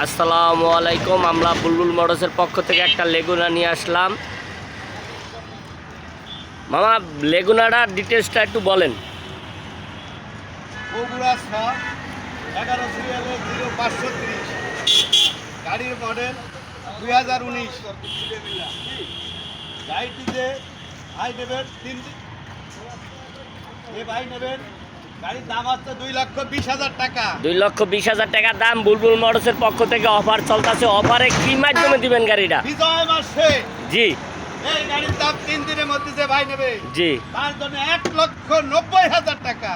আসসালামু আলাইকুম। আমরা বুলবুল মোটরসের পক্ষ থেকে একটা লেগুনা নিয়ে আসলাম। মামা, লেগুনাটার ডিটেলসটা একটু বলেন। বগুড়া 11 সিরিয়ালের 0530 গাড়ির মডেল 2019। গাড়িটিতে ভাই নেবেন ভাই নেবেন গাড়ির দাম হচ্ছে 2,20,000 টাকা। 2,20,000 টাকা দাম। বুলবুল মোটরসের পক্ষ থেকে অফার চলতেছে। অফারে কি মাধ্যমে দিবেন গাড়িটা? বিজয় মাসে জি, এই গাড়ির দাম 3 দিনের মধ্যে যে ভাই নেবে জি, তার জন্য 1,90,000 টাকা।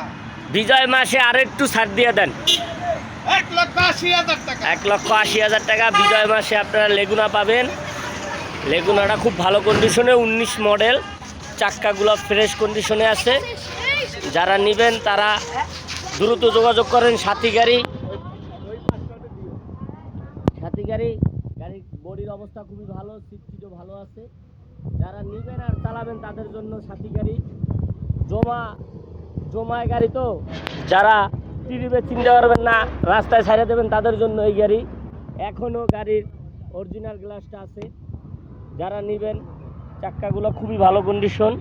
বিজয় মাসে আর একটু ছাড় দিয়ে দেন। 1,80,000 টাকা। 1,80,000 টাকা বিজয় মাসে আপনারা লেগুনা পাবেন। লেগুনাটা খুব ভালো কন্ডিশনে, 19 মডেল, চাক্কাগুলো ফ্রেশ কন্ডিশনে আছে। যারা নেবেন তারা দ্রুত যোগাযোগ করেন। সাথী গাড়ি, গাড়ির বডির অবস্থা খুবই ভালো, সিটও ভালো আছে। যারা নেবেন আর চালাবেন তাদের জন্য সাথী গাড়ি। জমায় গাড়ি তো, যারা টিভিতে চিনতে পারবেন না, রাস্তায় ছাড়িয়ে দেবেন তাদের জন্য এই গাড়ি। এখনও গাড়ির অরিজিনাল গ্লাসটা আছে। যারা নেবেন, চাক্কাগুলো খুবই ভালো কন্ডিশন।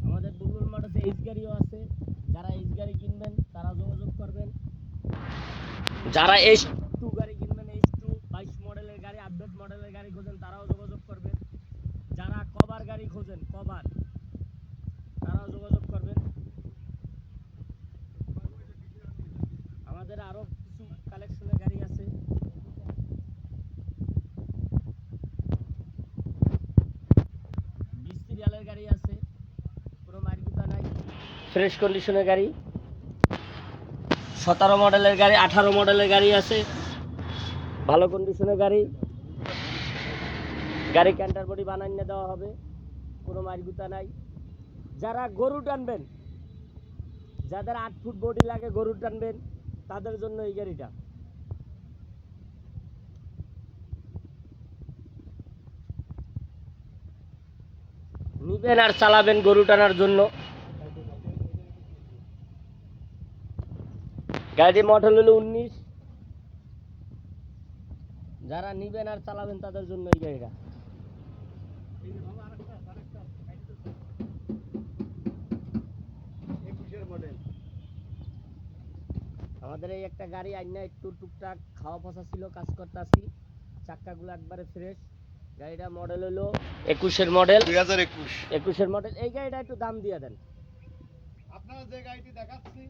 আমাদের বুলবুল মোটরসে এইচ গাড়িও আছে। যারা এইচ গাড়ি কিনবেন তারা যোগাযোগ করবেন। যারা H2 গাড়ি কিনবেন, H2 22 মডেলের গাড়ি, আপডেট মডেলের গাড়ি খোঁজেন, তারাও যোগাযোগ করবেন। যারা কভার গাড়ি খোঁজেন, তারাও যোগাযোগ করবেন। আমাদের আরো কিছু কালেকশনের গাড়ি আছে। সিরিয়ালের গাড়ি আছে, কোনো মারগুতা নাই, ফ্রেশ কন্ডিশনের গাড়ি। 17 মডেলের গাড়ি, 18 মডেলের গাড়ি আছে, ভালো কন্ডিশনের গাড়ি। গাড়ি ক্যান্টার বডি বানাইয়ে দেওয়া হবে, কোনো মারগুতা নাই। যারা গরু টানবেন, যাদের 8 ফুট বডি লাগে, গরু টানবেন, তাদের জন্য এই গাড়িটা। নিবেন আর চালাবেন গরু টানার জন্য। গাড়ির মডেল হলো 19। যারা নিবেন আর চালাবেন তাদের জন্য এই গাড়িটা। আমাদের এই একটা গাড়ি আইনা একটু টুকটাক খাওয়া ফসা ছিল, কাজ করতেছি। চাক্কাগুলো একবারে ফ্রেশ। গাড়িটা মডেল হলো 21-এর মডেল। 21-এর মডেল। এই গাড়িটা একটু দাম দিয়ে দেন। আপনারা যে গাড়িটি দেখাচ্ছি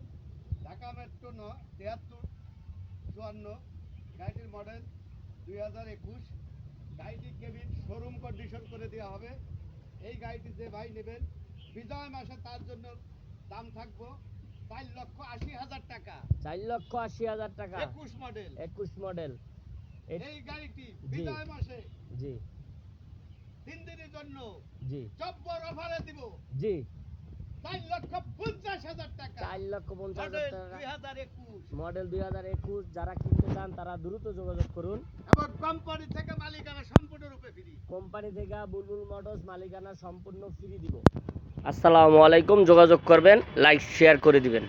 ঢাকা মেট্রো 7354, গাড়িটির মডেল 2021। গাড়িটি কেবিন শোরুম কন্ডিশন করে দেওয়া হবে। এই গাড়িটি যে ভাই নেবেন বিজয় মাসে তার জন্য দাম থাকবো 4,80,000 টাকা। 4,80,000 টাকা। 21 মডেল। 21 মডেল। এই গাড়িটি বিজয় মাসে জি 3 দিনের জন্য জি জব্বর অফারে দিব। জি 4,50,000 টাকা। 4,50,000 টাকা। 2021 মডেল 2021। যারা কিনতে চান তারা দ্রুত যোগাযোগ করুন। এবং কোম্পানি থেকে মালিকানা সম্পূর্ণরূপে ফ্রি। কোম্পানি থেকে বুলবুল মোটরস মালিকানা সম্পূর্ণ ফ্রি দিব। আসসালামু আলাইকুম। যোগাযোগ করবেন, লাইক শেয়ার করে দিবেন।